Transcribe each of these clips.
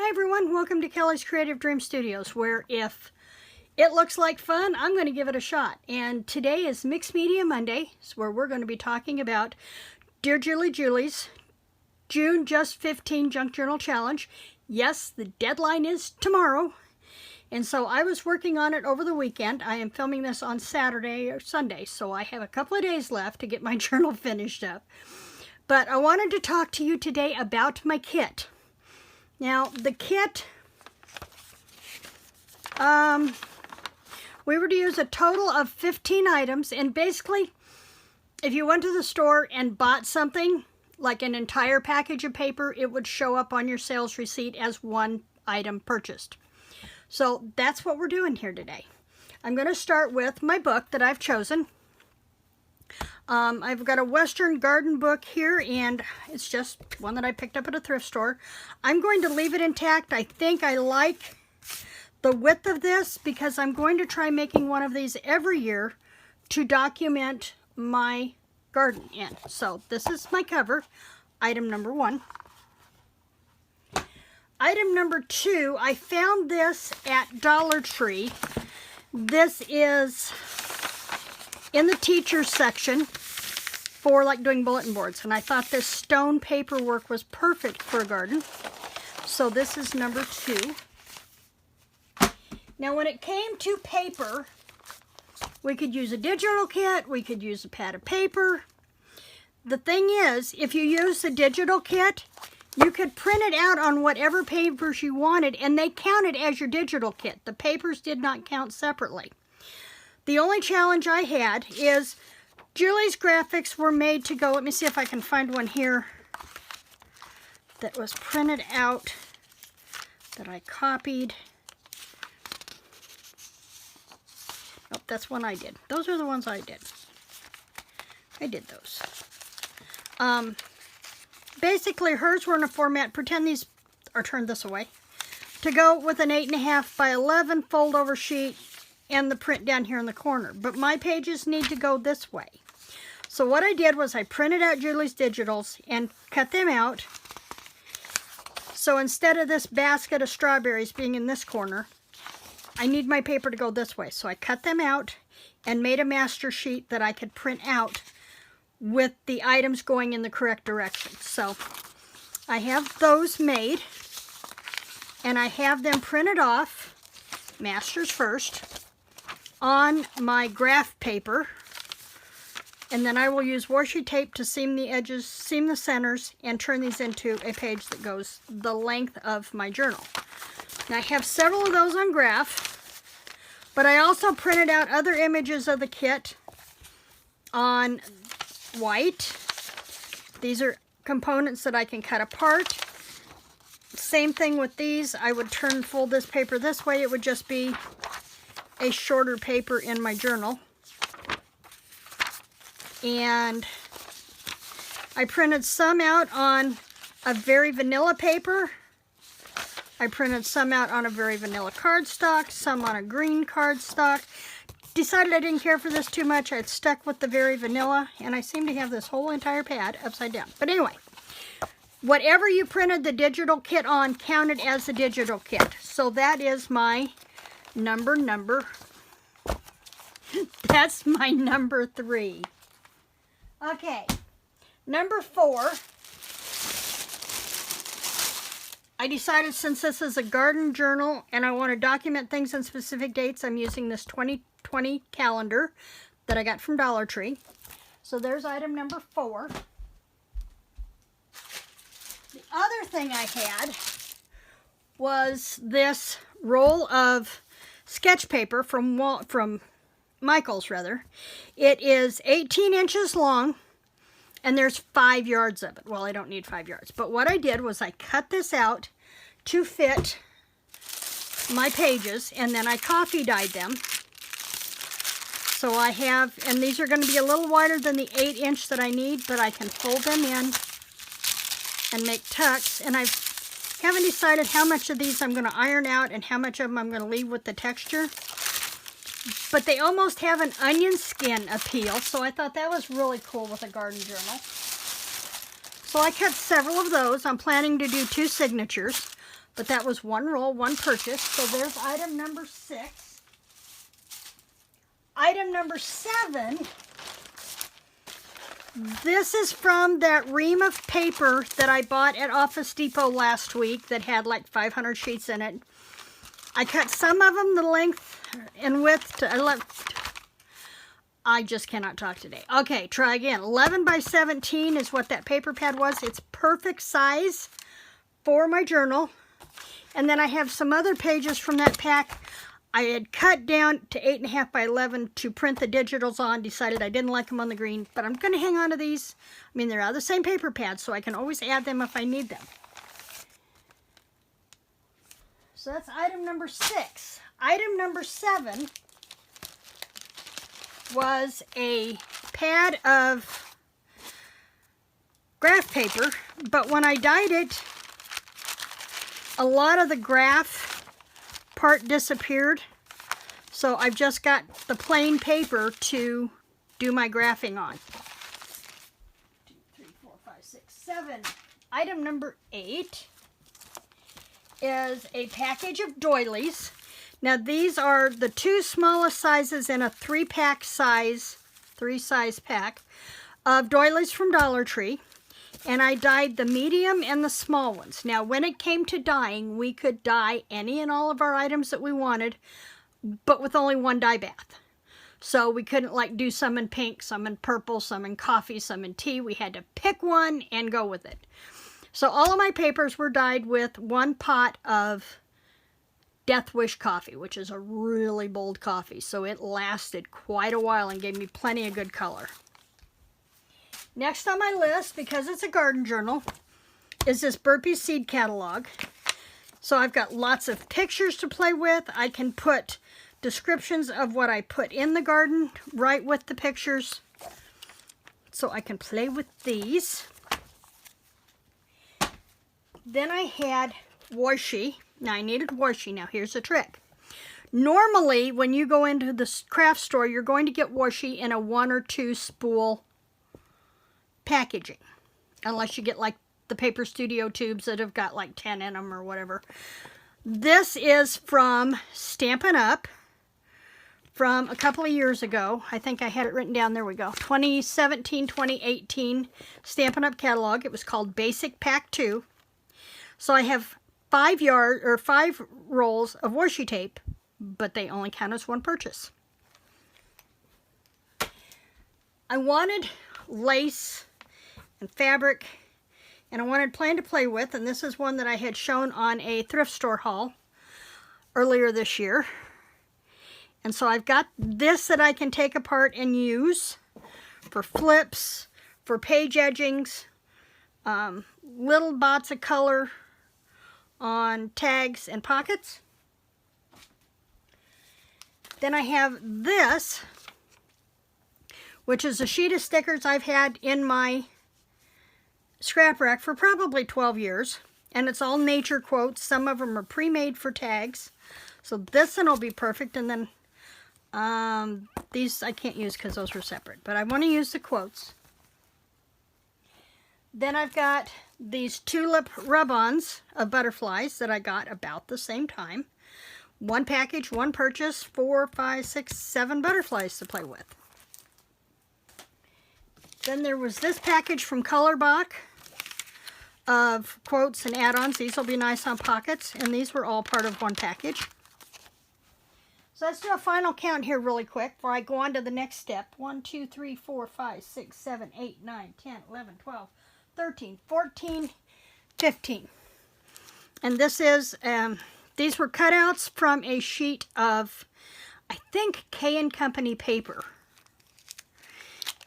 Hi everyone, welcome to Kelly's Creative Dream Studios, where if it looks like fun, I'm going to give it a shot. And today is Mixed Media Monday, where we're going to be talking about Dear Julie Julie's June Just 15 Junk Journal Challenge. Yes, the deadline is tomorrow. And so I was working on it over the weekend. I am filming this on Saturday or Sunday, so I have a couple of days left to get my journal finished up. But I wanted to talk to you today about my kit. Now, the kit, we were to use a total of 15 items, and basically, if you went to the store and bought something, like an entire package of paper, it would show up on your sales receipt as one item purchased. So that's what we're doing here today. I'm going to start with my book that I've chosen. I've got a Western garden book here, and it's just one that I picked up at a thrift store. I'm going to leave it intact. I think I like the width of this because I'm going to try making one of these every year to document my garden in. So this is my cover, item number 1. Item number 2, I found this at Dollar Tree. This is in the teacher's section for like doing bulletin boards, and I thought this stone paperwork was perfect for a garden. So this is number 2. Now when it came to paper, we could use a digital kit, we could use a pad of paper. The thing is, if you use the digital kit, you could print it out on whatever papers you wanted, and they counted as your digital kit. The papers did not count separately. The only challenge I had is Julie's graphics were made to go. Let me see if I can find one here that was printed out that I copied. Oh, that's one I did. Those are the ones I did. I did those. Basically, hers were in a format, pretend these are turned this way, to go with an 8.5 by 11 fold over sheet and the print down here in the corner. But my pages need to go this way. So what I did was I printed out Julie's digitals and cut them out. So instead of this basket of strawberries being in this corner, I need my paper to go this way. So I cut them out and made a master sheet that I could print out with the items going in the correct direction. So I have those made, and I have them printed off, masters first, on my graph paper, and then I will use washi tape to seam the edges, seam the centers, and turn these into a page that goes the length of my journal. Now I have several of those on graph, but I also printed out other images of the kit on white. These are components that I can cut apart. Same thing with these. I would fold this paper this way. It would just be a shorter paper in my journal. And I printed some out on a very vanilla paper. I printed some out on a very vanilla cardstock, some on a green cardstock. Decided I didn't care for this too much. I'd stuck with the very vanilla, and I seem to have this whole entire pad upside down. But anyway, whatever you printed the digital kit on counted as the digital kit. So that is my number. That's my number 3. Okay, number 4. I decided since this is a garden journal and I want to document things on specific dates, I'm using this 2020 calendar that I got from Dollar Tree. So there's item number 4. The other thing I had was this roll of sketch paper from Michael's, rather. It is 18 inches long, and there's 5 yards of it. Well, I don't need 5 yards, but what I did was I cut this out to fit my pages, and then I coffee dyed them. So I have, and these are going to be a little wider than the 8-inch that I need, but I can fold them in and make tucks. And I haven't decided how much of these I'm going to iron out and how much of them I'm going to leave with the texture. But they almost have an onion skin appeal, so I thought that was really cool with a garden journal. So I cut several of those. I'm planning to do 2 signatures. But that was one roll, one purchase. So there's item number 6. Item number 7. This is from that ream of paper that I bought at Office Depot last week that had like 500 sheets in it. I cut some of them the length and width to... I just cannot talk today. Okay, try again. 11 by 17 is what that paper pad was. It's perfect size for my journal. And then I have some other pages from that pack I had cut down to 8.5 by 11 to print the digitals on. Decided I didn't like them on the green, but I'm going to hang on to these. I mean, they're out of the same paper pad, so I can always add them if I need them. So that's item number 6. Item number 7 was a pad of graph paper, but when I dyed it, a lot of the graph part disappeared, so I've just got the plain paper to do my graphing on. 2, 3, 4, 5, 6, 7. Item number 8 is a package of doilies. Now these are the 2 smallest sizes in a 3-pack size, 3-size pack of doilies from Dollar Tree. And I dyed the medium and the small ones. Now, when it came to dyeing, we could dye any and all of our items that we wanted, but with only one dye bath. So we couldn't like do some in pink, some in purple, some in coffee, some in tea. We had to pick one and go with it. So all of my papers were dyed with 1 pot of Death Wish coffee, which is a really bold coffee. So it lasted quite a while and gave me plenty of good color. Next on my list, because it's a garden journal, is this Burpee seed catalog. So I've got lots of pictures to play with. I can put descriptions of what I put in the garden right with the pictures. So I can play with these. Then I had washi. Now I needed washi. Now here's the trick. Normally when you go into the craft store, you're going to get washi in a 1 or 2 spool packaging, unless you get like the Paper Studio tubes that have got like 10 in them or whatever. This is from Stampin' Up! From a couple of years ago. I think I had it written down. There we go. 2017-2018 Stampin' Up! Catalog. It was called Basic Pack 2. So I have 5 rolls of washi tape, but they only count as one purchase. I wanted lace and fabric, and I wanted plain to play with, and this is one that I had shown on a thrift store haul earlier this year. And so I've got this that I can take apart and use for flips, for page edgings, little dots of color on tags and pockets. Then I have this, which is a sheet of stickers I've had in my scrap rack for probably 12 years. And it's all nature quotes. Some of them are pre-made for tags. So this one will be perfect. And then these I can't use because those were separate. But I want to use the quotes. Then I've got these tulip rub-ons of butterflies that I got about the same time. 1 package, 1 purchase, 4, 5, 6, 7 butterflies to play with. Then there was this package from Colorbach of quotes and add-ons. These will be nice on pockets, and these were all part of 1 package. So let's do a final count here really quick before I go on to the next step. 1, 2, 3, 4, 5, 6, 7, 8, 9, 10, 11, 12, 13, 14, 15. And this is, these were cutouts from a sheet of, I think, K & Company paper.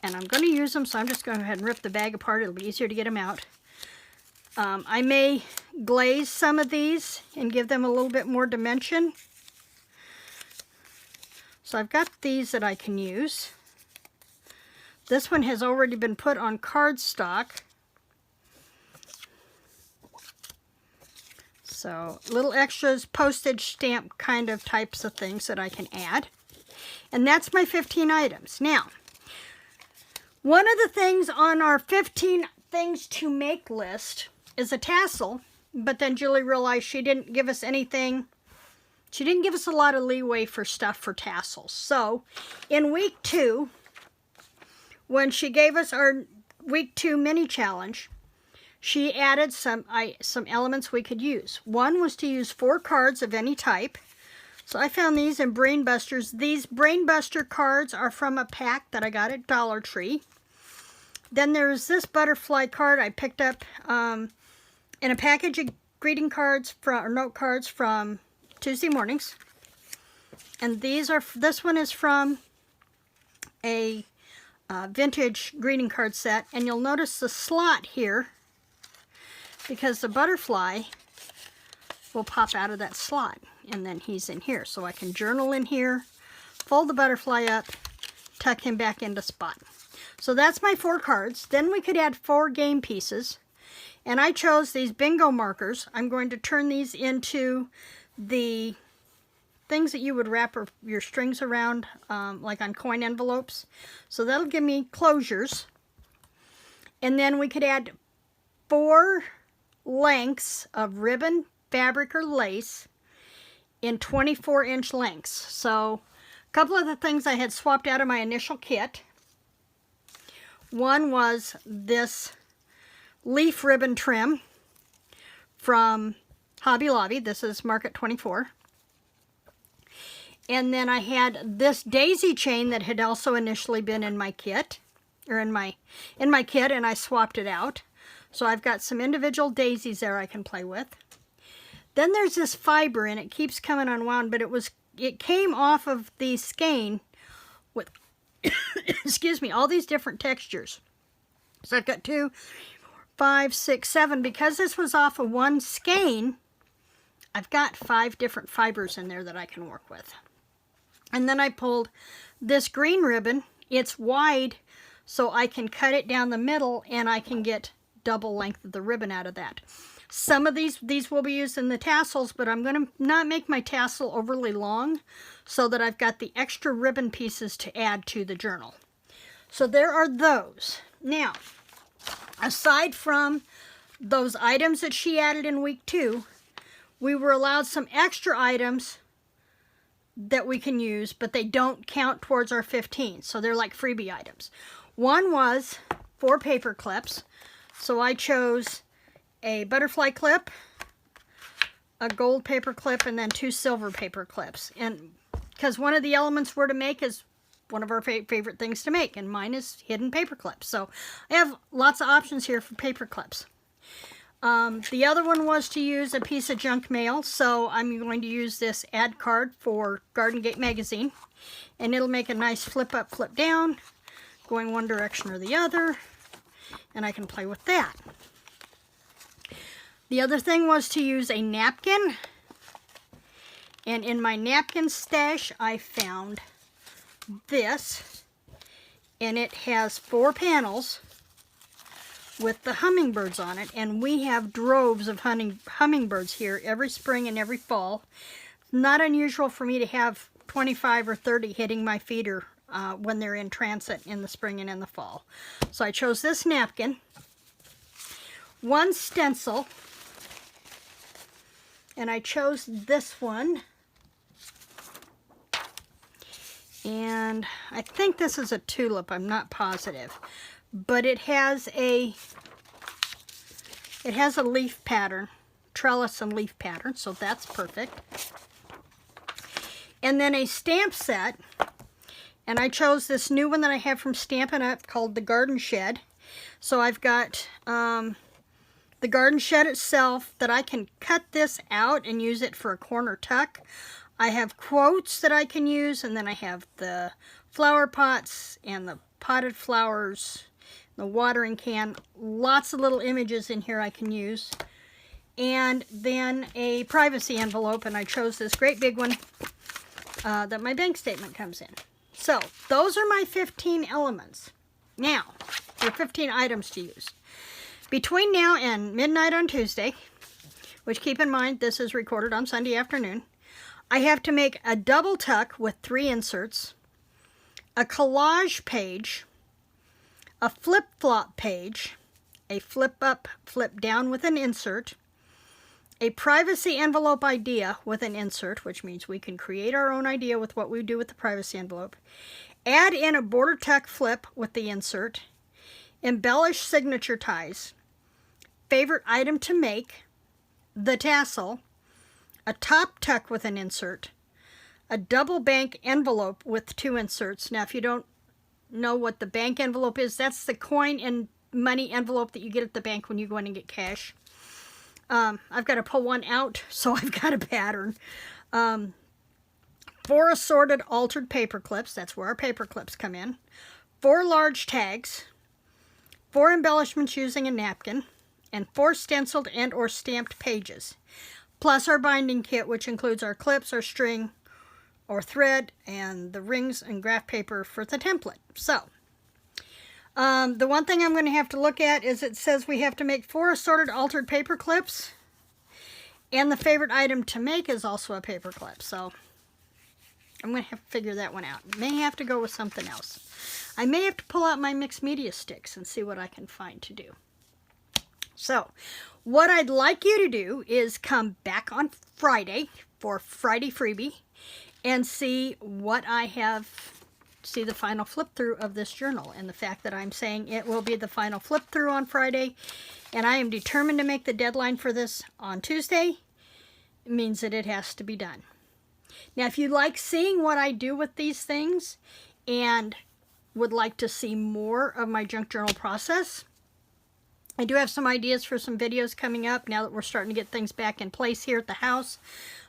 And I'm going to use them, so I'm just going to go ahead and rip the bag apart. It'll be easier to get them out. I may glaze some of these and give them a little bit more dimension. So I've got these that I can use. This one has already been put on cardstock. So little extras, postage stamp kind of types of things that I can add. And that's my 15 items. Now, one of the things on our 15 things to make list is a tassel but then Julie realized she didn't give us anything. She didn't give us a lot of leeway for stuff for tassels. So in week 2, when she gave us our week 2 mini challenge, she added some elements we could use. One was to use 4 cards of any type. So I found these in Brain Busters. These Brain Buster cards are from a pack that I got at Dollar Tree. Then there's this butterfly card I picked up in a package of greeting cards or note cards from Tuesday Mornings. And this one is from a vintage greeting card set. And you'll notice the slot here, because the butterfly will pop out of that slot. And then he's in here. So I can journal in here, fold the butterfly up, tuck him back into spot. So that's my 4 cards. Then we could add 4 game pieces. And I chose these bingo markers. I'm going to turn these into the things that you would wrap your strings around, like on coin envelopes. So that'll give me closures. And then we could add 4 lengths of ribbon, fabric, or lace in 24-inch lengths. So a couple of the things I had swapped out of my initial kit. One was this leaf ribbon trim from Hobby Lobby. This is Market 24. And then I had this daisy chain that had also initially been in my kit, or in my kit, and I swapped it out. So I've got some individual daisies there I can play with. Then there's this fiber, and it keeps coming unwound, but it came off of the skein with excuse me, all these different textures. So I've got 2, 5, 6, 7. Because this was off of one skein, I've got 5 different fibers in there that I can work with. And then I pulled this green ribbon. It's wide, so I can cut it down the middle, and I can get double length of the ribbon out of that. Some of these will be used in the tassels, but I'm going to not make my tassel overly long so that I've got the extra ribbon pieces to add to the journal. So there are those. Now, aside from those items that she added in week 2, we were allowed some extra items that we can use, but they don't count towards our 15. So they're like freebie items. One was 4 paper clips. So I chose a butterfly clip, a gold paper clip, and then 2 silver paper clips. And because one of the elements we're to make is one of our favorite things to make, and mine is hidden paper clips. So I have lots of options here for paper clips. The other one was to use a piece of junk mail, so I'm going to use this ad card for Garden Gate magazine, and it'll make a nice flip up, flip down, going one direction or the other, and I can play with that. The other thing was to use a napkin, and in my napkin stash I found this, and it has 4 panels with the hummingbirds on it, and we have droves of hummingbirds here every spring and every fall. Not unusual for me to have 25 or 30 hitting my feeder when they're in transit in the spring and in the fall. So I chose this napkin, 1 stencil, and I chose this one. And I think this is a tulip, I'm not positive. But it has a leaf pattern, trellis and leaf pattern, so that's perfect. And then a stamp set, and I chose this new one that I have from Stampin' Up! Called the Garden Shed. So I've got the garden shed itself that I can cut this out and use it for a corner tuck. I have quotes that I can use, and then I have the flower pots and the potted flowers, the watering can, lots of little images in here I can use. And then a privacy envelope, and I chose this great big one that my bank statement comes in. So those are my 15 elements. Now, there are 15 items to use. Between now and midnight on Tuesday, which keep in mind this is recorded on Sunday afternoon, I have to make a double tuck with 3 inserts, a collage page, a flip-flop page, a flip-up, flip-down with an insert, a privacy envelope idea with an insert, which means we can create our own idea with what we do with the privacy envelope. Add in a border tuck flip with the insert. Embellish signature ties. Favorite item to make. The tassel. A top tuck with an insert. A double bank envelope with 2 inserts. Now, if you don't know what the bank envelope is, that's the coin and money envelope that you get at the bank when you go in and get cash. I've got to pull one out, so I've got a pattern. 4 assorted altered paper clips. That's where our paper clips come in. 4 large tags. 4 embellishments using a napkin. And 4 stenciled and or stamped pages. Plus our binding kit, which includes our clips, our string, or thread, and the rings and graph paper for the template. So, the one thing I'm going to have to look at is it says we have to make 4 assorted altered paper clips, and the favorite item to make is also a paper clip. So, I'm going to have to figure that one out. May have to go with something else. I may have to pull out my mixed media sticks and see what I can find to do. So, what I'd like you to do is come back on Friday for Friday Freebie and see what I have, see the final flip through of this journal. And the fact that I'm saying it will be the final flip through on Friday, and I am determined to make the deadline for this on Tuesday, it means that it has to be done. Now, if you like seeing what I do with these things and would like to see more of my junk journal process, I do have some ideas for some videos coming up now that we're starting to get things back in place here at the house.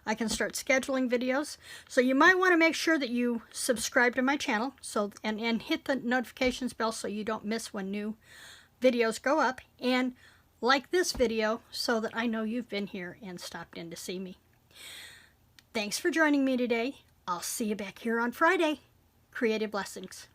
I can start scheduling videos. So you might want to make sure that you subscribe to my channel and hit the notifications bell so you don't miss when new videos go up. And like this video so that I know you've been here and stopped in to see me. Thanks for joining me today. I'll see you back here on Friday. Creative blessings.